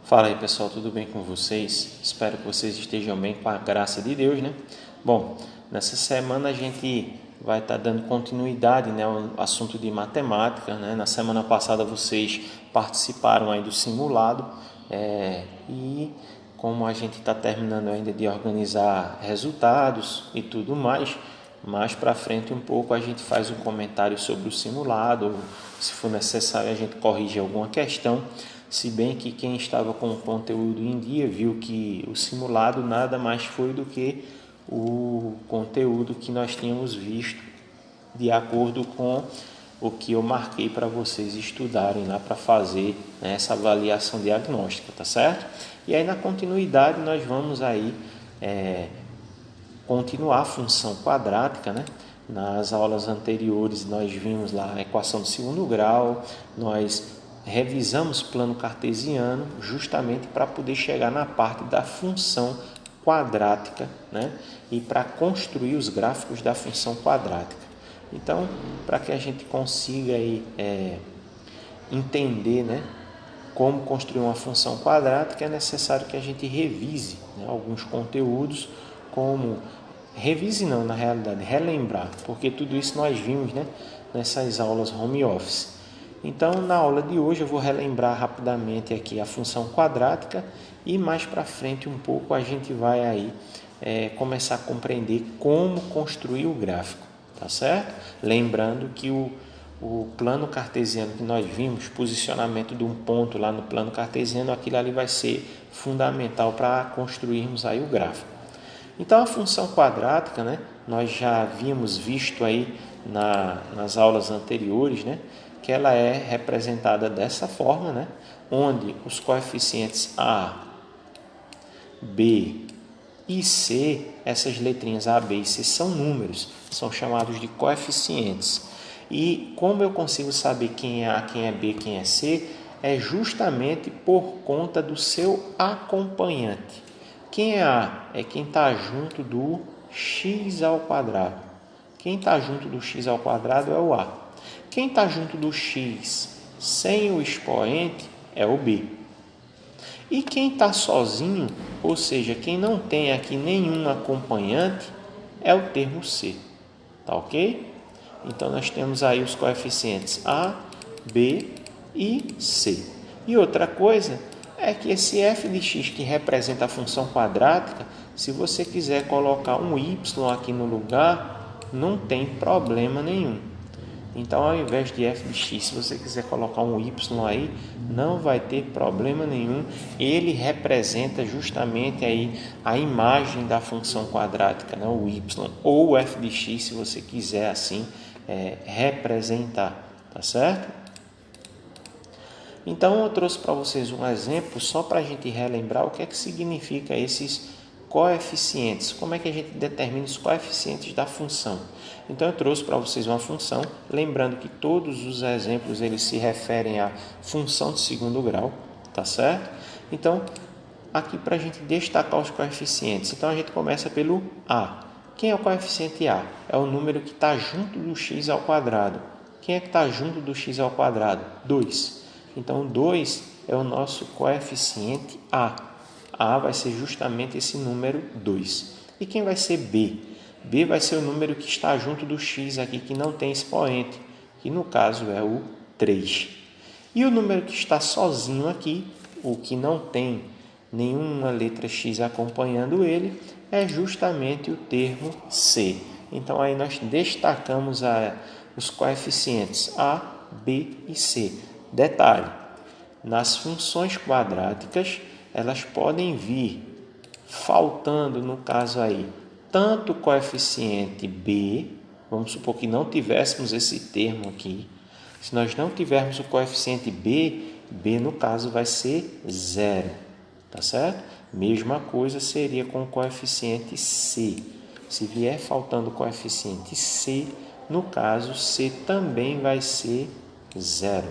Fala aí pessoal, tudo bem com vocês? Espero que vocês estejam bem com a graça de Deus, né? Bom, nessa semana a gente vai estar dando continuidade, né, ao assunto de matemática, né? Na semana passada vocês participaram aí do simulado e como a gente está terminando ainda de organizar resultados e tudo mais para frente um pouco a gente faz um comentário sobre o simulado, ou, se for necessário a gente corrige alguma questão. Se bem que quem estava com o conteúdo em dia viu que o simulado nada mais foi do que o conteúdo que nós tínhamos visto de acordo com o que eu marquei para vocês estudarem lá para fazer, né, essa avaliação diagnóstica, tá certo? E aí na continuidade nós vamos aí continuar a função quadrática, né? Nas aulas anteriores nós vimos lá a equação de segundo grau, nós revisamos plano cartesiano justamente para poder chegar na parte da função quadrática, né? E para construir os gráficos da função quadrática. Então, para que a gente consiga aí, entender, né, como construir uma função quadrática, é necessário que a gente revise, né, alguns conteúdos, como revise não, na realidade, relembrar, porque tudo isso nós vimos, né, nessas aulas home office. Então, na aula de hoje eu vou relembrar rapidamente aqui a função quadrática e mais para frente um pouco a gente vai aí começar a compreender como construir o gráfico, tá certo? Lembrando que o plano cartesiano que nós vimos, posicionamento de um ponto lá no plano cartesiano, aquilo ali vai ser fundamental para construirmos aí o gráfico. Então a função quadrática, né, nós já havíamos visto aí nas aulas anteriores, né, que ela é representada dessa forma, né, onde os coeficientes A, B e C, essas letrinhas A, B e C são números, são chamados de coeficientes. E como eu consigo saber quem é A, quem é B, quem é C, é justamente por conta do seu acompanhante. Quem é A? É quem está junto do x ao quadrado. Quem está junto do x ao quadrado é o A. Quem está junto do x sem o expoente é o B. E quem está sozinho, ou seja, quem não tem aqui nenhum acompanhante, é o termo C. Tá ok? Então, nós temos aí os coeficientes A, B e C. E outra coisa é que esse f de x que representa a função quadrática, se você quiser colocar um y aqui no lugar, não tem problema nenhum. Então, ao invés de f de x, se você quiser colocar um y aí, não vai ter problema nenhum. Ele representa justamente aí a imagem da função quadrática, né? O y, ou o f de x, se você quiser assim representar, tá certo? Então, eu trouxe para vocês um exemplo só para a gente relembrar o que é que significa esses coeficientes, como é que a gente determina os coeficientes da função. Então, eu trouxe para vocês uma função, lembrando que todos os exemplos eles se referem à função de segundo grau, tá certo? Então, aqui para a gente destacar os coeficientes, então a gente começa pelo A. Quem é o coeficiente A? É o número que está junto do x ao quadrado. Quem é que está junto do x ao quadrado? 2. Então, 2 é o nosso coeficiente A. A vai ser justamente esse número 2. E quem vai ser B? B vai ser o número que está junto do x aqui, que não tem expoente, que no caso é o 3. E o número que está sozinho aqui, o que não tem nenhuma letra x acompanhando ele, é justamente o termo C. Então, aí nós destacamos os coeficientes A, B e C. Detalhe, nas funções quadráticas, elas podem vir faltando, no caso aí, tanto o coeficiente B, vamos supor que não tivéssemos esse termo aqui. Se nós não tivermos o coeficiente B, B no caso vai ser 0, tá certo? Mesma coisa seria com o coeficiente C. Se vier faltando o coeficiente C, no caso C também vai ser 0,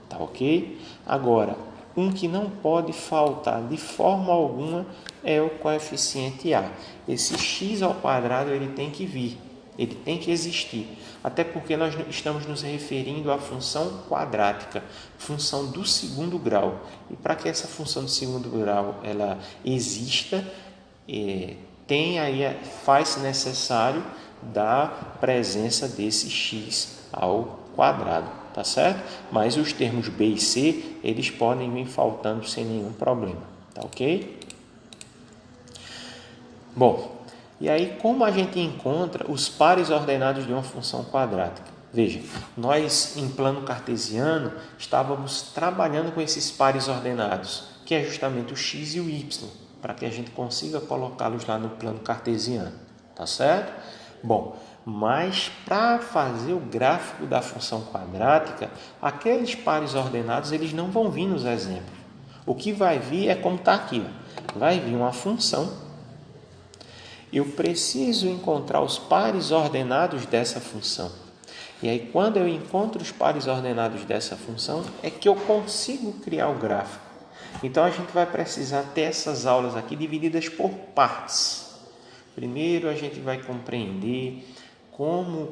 tá ok? Agora, um que não pode faltar de forma alguma é o coeficiente A. Esse x ao quadrado ele tem que vir. Ele tem que existir, até porque nós estamos nos referindo à função quadrática, função do segundo grau. E para que essa função do segundo grau ela exista, faz-se necessário da presença desse x ao quadrado, tá certo? Mas os termos b e c, eles podem vir faltando sem nenhum problema, tá ok? Bom, e aí como a gente encontra os pares ordenados de uma função quadrática? Veja, nós em plano cartesiano estávamos trabalhando com esses pares ordenados, que é justamente o x e o y, para que a gente consiga colocá-los lá no plano cartesiano, tá certo? Bom, mas para fazer o gráfico da função quadrática, aqueles pares ordenados eles não vão vir nos exemplos. O que vai vir é como está aqui, ó. Vai vir uma função. Eu preciso encontrar os pares ordenados dessa função. E aí, quando eu encontro os pares ordenados dessa função, é que eu consigo criar o gráfico. Então, a gente vai precisar ter essas aulas aqui divididas por partes. Primeiro, a gente vai compreender como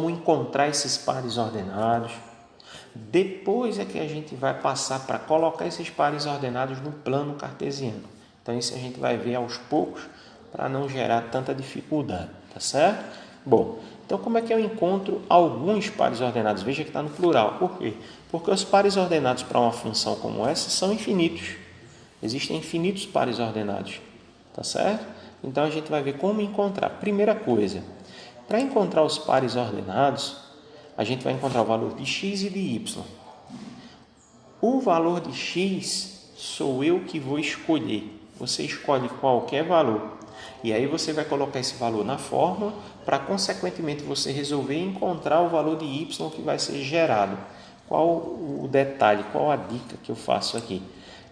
encontrar esses pares ordenados. Depois é que a gente vai passar para colocar esses pares ordenados no plano cartesiano. Então, isso a gente vai ver aos poucos para não gerar tanta dificuldade, tá certo? Bom, então como é que eu encontro alguns pares ordenados? Veja que está no plural. Por quê? Porque os pares ordenados para uma função como essa são infinitos. Existem infinitos pares ordenados, tá certo? Então, a gente vai ver como encontrar. Primeira coisa, para encontrar os pares ordenados, a gente vai encontrar o valor de x e de y. O valor de x sou eu que vou escolher. Você escolhe qualquer valor. E aí você vai colocar esse valor na fórmula para, consequentemente, você resolver encontrar o valor de y que vai ser gerado. Qual o detalhe, qual a dica que eu faço aqui?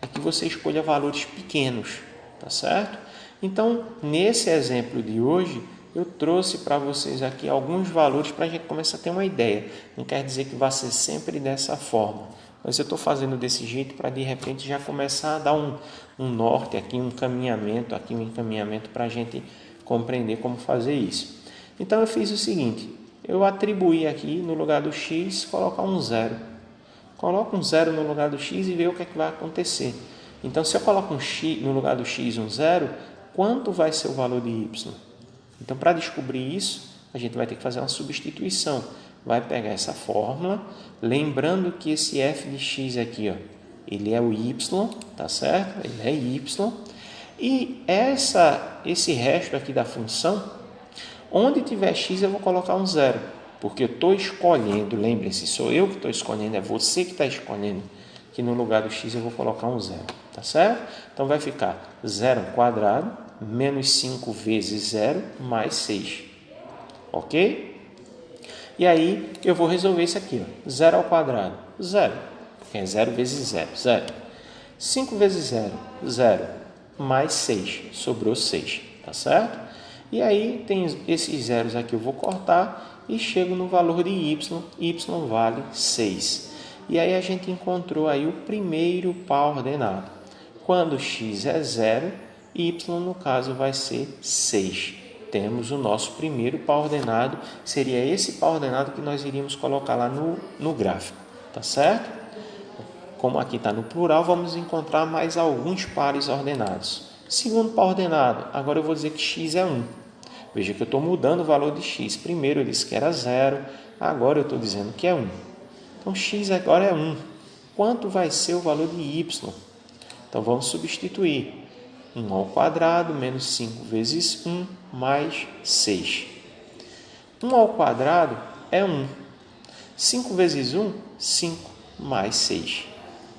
É que você escolha valores pequenos, tá certo? Então, nesse exemplo de hoje, eu trouxe para vocês aqui alguns valores para a gente começar a ter uma ideia. Não quer dizer que vai ser sempre dessa forma. Mas eu estou fazendo desse jeito para, de repente, já começar a dar um norte aqui, um encaminhamento para a gente compreender como fazer isso. Então, eu fiz o seguinte. Eu atribuí aqui, no lugar do x, colocar um zero. Coloco um zero no lugar do x e vejo o que é que vai acontecer. Então, se eu coloco um x, no lugar do x um zero, quanto vai ser o valor de y? Então, para descobrir isso, a gente vai ter que fazer uma substituição. Vai pegar essa fórmula, lembrando que esse f de x aqui, ó, ele é o y, tá certo? Ele é y. E esse resto aqui da função, onde tiver x eu vou colocar um zero, porque eu estou escolhendo, lembre-se, sou eu que estou escolhendo, é você que está escolhendo, que no lugar do x eu vou colocar um zero, tá certo? Então vai ficar 0 ao quadrado, menos 5 vezes 0, mais 6, ok? E aí, eu vou resolver isso aqui. 0 ao quadrado, 0. Porque é 0 vezes 0, 0. 5 vezes 0, 0. Mais 6, sobrou 6. Tá certo? E aí, tem esses zeros aqui eu vou cortar e chego no valor de y. Y vale 6. E aí, a gente encontrou aí o primeiro par ordenado. Quando x é 0, y, no caso, vai ser 6. Temos o nosso primeiro par ordenado, seria esse par ordenado que nós iríamos colocar lá no gráfico, tá certo? Como aqui está no plural, vamos encontrar mais alguns pares ordenados. Segundo par ordenado, agora eu vou dizer que x é 1. Veja que eu estou mudando o valor de x. Primeiro eu disse que era 0, agora eu estou dizendo que é 1. Então, x agora é 1. Quanto vai ser o valor de y? Então, vamos substituir. 1 ao quadrado menos 5 vezes 1 mais 6. 1 ao quadrado é 1. 5 vezes 1, 5 mais 6.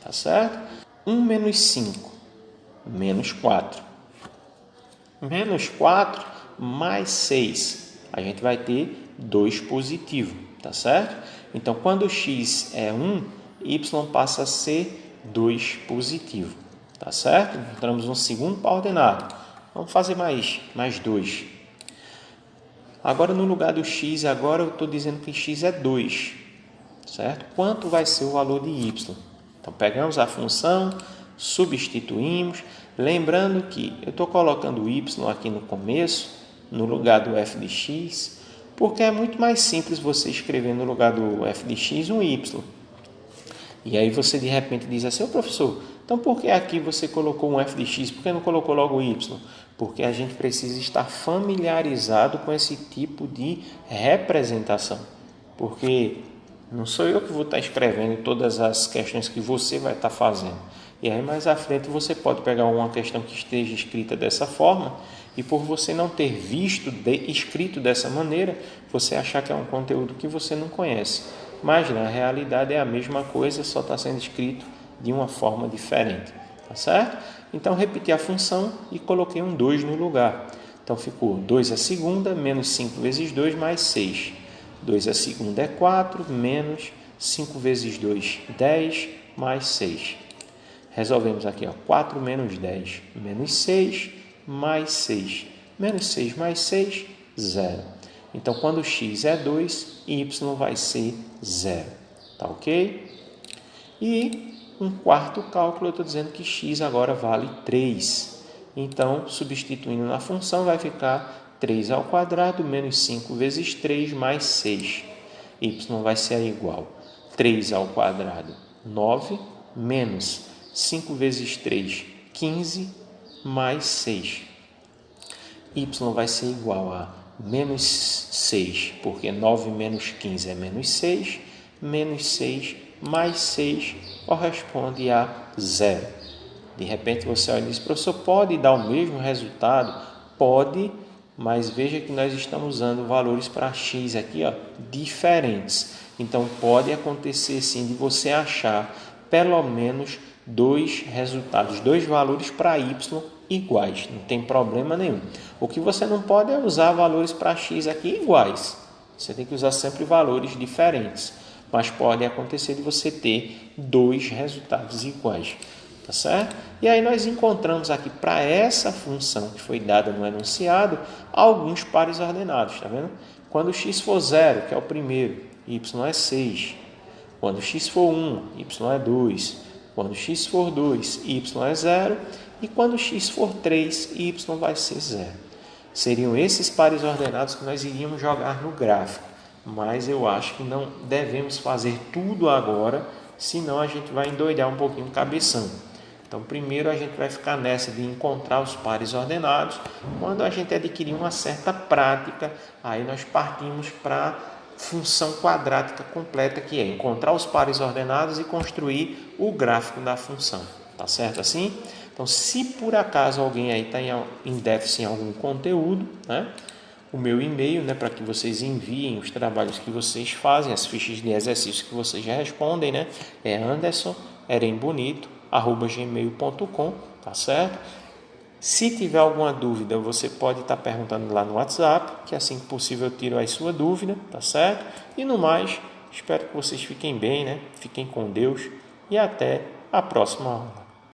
Tá certo? 1 menos 5, menos 4. Menos 4 mais 6. A gente vai ter 2 positivo. Tá certo? Então, quando x é 1, y passa a ser 2 positivo. Tá certo? Encontramos um segundo par ordenado. Vamos fazer mais 2. Agora, no lugar do x, agora eu estou dizendo que x é 2. Certo? Quanto vai ser o valor de y? Então, pegamos a função, substituímos. Lembrando que eu estou colocando o y aqui no começo, no lugar do f de x, porque é muito mais simples você escrever no lugar do f de x um y. E aí você de repente diz assim: ô professor, então por que aqui você colocou um f de x, por que não colocou logo y? Porque a gente precisa estar familiarizado com esse tipo de representação. Porque não sou eu que vou estar escrevendo todas as questões que você vai estar fazendo. E aí mais à frente você pode pegar uma questão que esteja escrita dessa forma e por você não ter visto escrito dessa maneira, você achar que é um conteúdo que você não conhece. Mas na realidade é a mesma coisa, só está sendo escrito de uma forma diferente. Tá certo? Então repeti a função e coloquei um 2 no lugar. Então ficou 2 a segunda menos 5 vezes 2 mais 6. 2 a segunda é 4, menos 5 vezes 2, 10, mais 6. Resolvemos aqui, 4 menos 10, menos 6, mais 6. Menos 6 mais 6, 0. Então, quando x é 2, y vai ser 0. Tá ok? E um quarto cálculo, eu estou dizendo que x agora vale 3. Então, substituindo na função, vai ficar 3 ao quadrado menos 5 vezes 3 mais 6. Y vai ser igual a 3 ao quadrado, 9, menos 5 vezes 3, 15, mais 6. Y vai ser igual a menos 6, porque 9 menos 15 é menos 6, menos 6 mais 6 corresponde a 0. De repente você olha e diz: professor, pode dar o mesmo resultado? Pode, mas veja que nós estamos usando valores para x aqui, diferentes. Então pode acontecer sim de você achar pelo menos dois resultados, dois valores para y iguais, não tem problema nenhum. O que você não pode é usar valores para x aqui iguais. Você tem que usar sempre valores diferentes, mas pode acontecer de você ter dois resultados iguais, tá certo? E aí nós encontramos aqui para essa função que foi dada no enunciado alguns pares ordenados, tá vendo? Quando x for 0, que é o primeiro, y é 6. Quando x for 1, y é 2. Quando x for 2, y é 0. E quando x for 3, y vai ser 0. Seriam esses pares ordenados que nós iríamos jogar no gráfico. Mas eu acho que não devemos fazer tudo agora, senão a gente vai endoidar um pouquinho o cabeção. Então, primeiro a gente vai ficar nessa de encontrar os pares ordenados. Quando a gente adquirir uma certa prática, aí nós partimos para função quadrática completa, que é encontrar os pares ordenados e construir o gráfico da função. Tá certo assim? Então, se por acaso alguém aí está em déficit em algum conteúdo, né? O meu e-mail, né, para que vocês enviem os trabalhos que vocês fazem, as fichas de exercícios que vocês já respondem, né, é anderson.erembonito@gmail.com, tá certo? Se tiver alguma dúvida, você pode estar perguntando lá no WhatsApp, que assim que possível eu tiro a sua dúvida, tá certo? E no mais, espero que vocês fiquem bem, né? Fiquem com Deus e até a próxima aula.